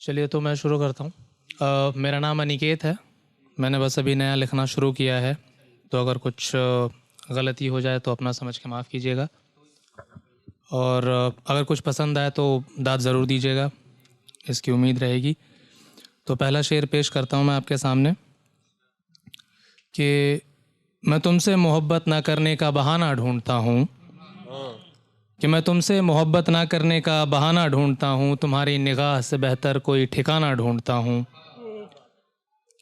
चलिए तो मैं शुरू करता हूँ। मेरा नाम अनिकेत है। मैंने बस अभी नया लिखना शुरू किया है, तो अगर कुछ गलती हो जाए तो अपना समझ के माफ़ कीजिएगा, और अगर कुछ पसंद आए तो दाद ज़रूर दीजिएगा, इसकी उम्मीद रहेगी। तो पहला शेर पेश करता हूँ मैं आपके सामने कि मैं तुमसे मोहब्बत ना करने का बहाना ढूंढता हूँ, कि मैं तुमसे मोहब्बत ना करने का बहाना ढूंढता हूँ, तुम्हारी निगाह से बेहतर कोई ठिकाना ढूंढता हूँ।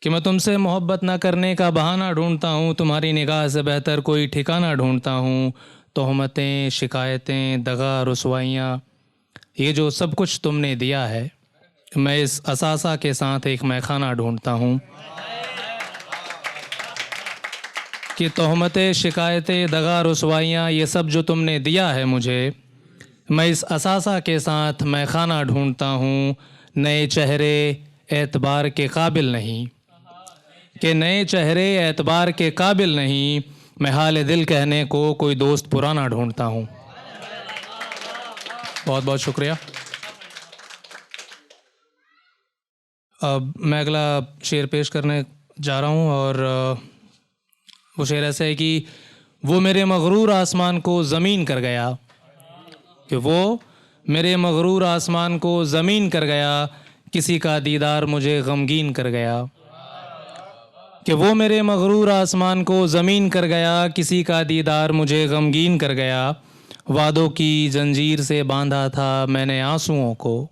कि मैं तुमसे मोहब्बत ना करने का बहाना ढूंढता हूँ, तुम्हारी निगाह से बेहतर कोई ठिकाना ढूंढता हूँ। तोहमतें, शिकायतें, दगा, रुसवाइयाँ, ये जो सब कुछ तुमने दिया है, मैं इस असासा के साथ एक मैखाना ढूंढता हूँ। कि तोहमतें, शिकायतें, दगा, रुसवाइयाँ, ये सब जो तुमने दिया है मुझे, मैं इस असासा के साथ मैखाना ढूंढता हूँ। नए चेहरे एतबार के काबिल नहीं, कि नए चेहरे एतबार के काबिल नहीं, मैं हाल दिल कहने को कोई दोस्त पुराना ढूंढता हूँ। बहुत बहुत शुक्रिया। अब मैं अगला शेर पेश करने जा रहा हूँ, और वो शेर ऐसा है कि वो मेरे मगरूर आसमान को ज़मीन कर गया, कि वो मेरे मगरूर आसमान को ज़मीन कर गया, किसी का दीदार मुझे गमगीन कर गया। कि वो मेरे मगरूर आसमान को ज़मीन कर गया, किसी का दीदार मुझे गमगीन कर गया। वादों की जंजीर से बांधा था मैंने आंसुओं को,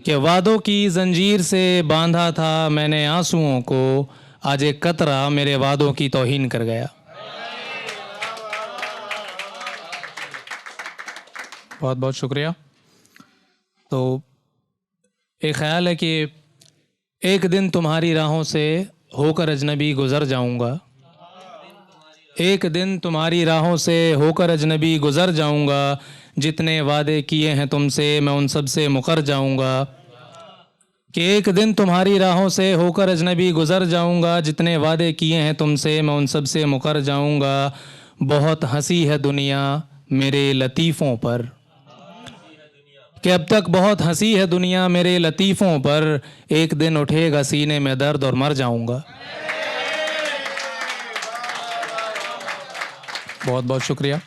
कि वादों की जंजीर से बांधा था मैंने आंसुओं को, आज एक कतरा मेरे वादों की तौहीन कर गया। बहुत बहुत शुक्रिया। तो एक ख़्याल है कि एक दिन तुम्हारी राहों से होकर अजनबी गुज़र जाऊंगा, एक दिन तुम्हारी राहों से होकर अजनबी गुज़र जाऊंगा, जितने वादे किए हैं तुमसे मैं उन सब से मुकर जाऊंगा। कि एक दिन तुम्हारी राहों से होकर अजनबी गुज़र जाऊंगा, जितने वादे किए हैं तुमसे मैं उन सब से मुकर जाऊंगा। बहुत हंसी है दुनिया मेरे लतीफ़ों पर, कि अब तक बहुत हंसी है दुनिया मेरे लतीफ़ों पर, एक दिन उठेगा सीने में दर्द और मर जाऊंगा। बहुत बहुत शुक्रिया।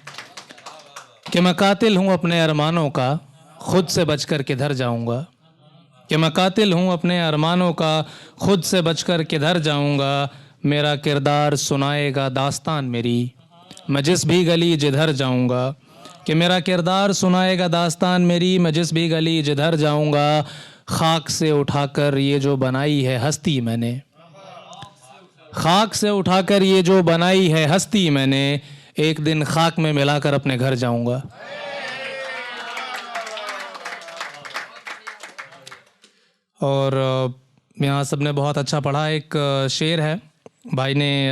कि मैं कातिल हूँ अपने अरमानों का, खुद से बचकर किधर जाऊंगा। कि मैं कातिल हूँ अपने अरमानों का, खुद से बचकर किधर जाऊंगा। मेरा किरदार सुनाएगा दास्तान मेरी, मैं जिस भी गली जिधर जाऊंगा। कि मेरा किरदार सुनाएगा दास्तान मेरी, मैं जिस भी गली जिधर जाऊंगा। खाक से उठाकर ये जो बनाई है हस्ती मैंने, खाक से उठाकर ये जो बनाई है हस्ती मैंने, एक दिन खाक में मिलाकर अपने घर जाऊंगा। और यहाँ सबने बहुत अच्छा पढ़ा। एक शेर है, भाई ने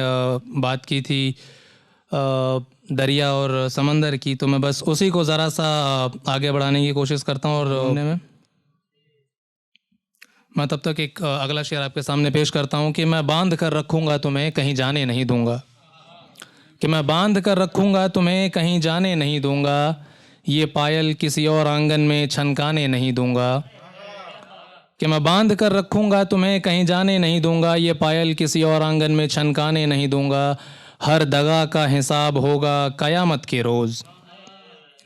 बात की थी दरिया और समंदर की, तो मैं बस उसी को ज़रा सा आगे बढ़ाने की कोशिश करता हूँ। और में मैं तब तक एक अगला शेर आपके सामने पेश करता हूँ कि मैं बांध कर रखूँगा तुम्हें कहीं जाने नहीं दूँगा। कि मैं बांध कर रखूँगा तुम्हें कहीं जाने नहीं दूँगा, ये पायल किसी और आंगन में छनकाने नहीं दूँगा। कि मैं बांध कर रखूँगा तुम्हें कहीं जाने नहीं दूँगा, ये पायल किसी और आंगन में छनकाने नहीं दूँगा। हर दगा का हिसाब होगा क़यामत के रोज़,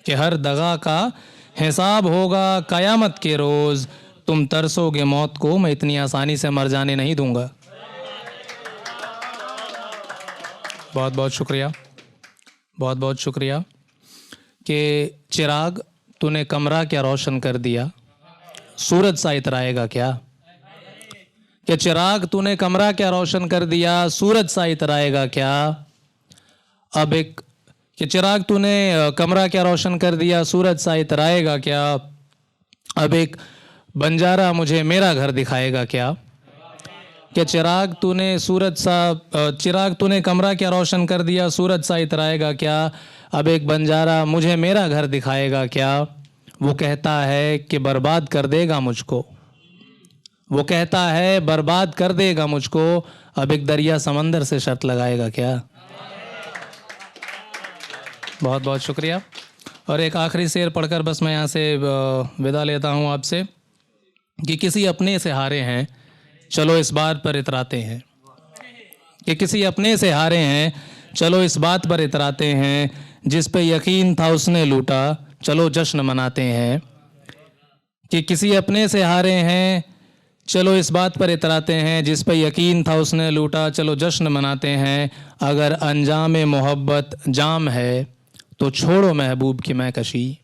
कि हर दगा का हिसाब होगा क़यामत के रोज़, तुम तरसोगे मौत को मैं इतनी आसानी से मर जाने नहीं दूँगा। बहुत बहुत शुक्रिया, बहुत बहुत शुक्रिया। कि चिराग तूने कमरा क्या रोशन कर दिया, सूरज सा इतराएगा क्या। कि चिराग तूने कमरा क्या रोशन कर दिया, सूरज सा इतराएगा क्या। अब एक कि चिराग तूने कमरा क्या रोशन कर दिया, सूरज सा इतराएगा क्या। अब एक बंजारा मुझे मेरा घर दिखाएगा क्या। कि चिराग तूने कमरा क्या रोशन कर दिया, सूरज सा इतराएगा क्या। अब एक बंजारा मुझे मेरा घर दिखाएगा क्या। वो कहता है कि बर्बाद कर देगा मुझको, वो कहता है बर्बाद कर देगा मुझको, अब एक दरिया समंदर से शर्त लगाएगा क्या। बहुत बहुत शुक्रिया। और एक आखिरी शेर पढ़कर बस मैं यहाँ से विदा लेता हूँ आपसे कि किसी अपने से हारे हैं, चलो इस बात पर इतराते हैं। कि किसी अपने से हारे हैं, चलो इस बात पर इतराते हैं। जिस पे यकीन था उसने लूटा, चलो जश्न मनाते हैं। कि किसी अपने से हारे हैं, चलो इस बात पर इतराते हैं। जिस पे यकीन था उसने लूटा, चलो जश्न मनाते हैं। अगर अंजाम मोहब्बत जाम है तो छोड़ो महबूब की मैं कशी।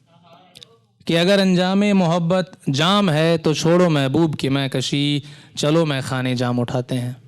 कि अगर अंजाम मोहब्बत जाम है तो छोड़ो महबूब की मैं कशी। चलो मैं खाने जाम उठाते हैं।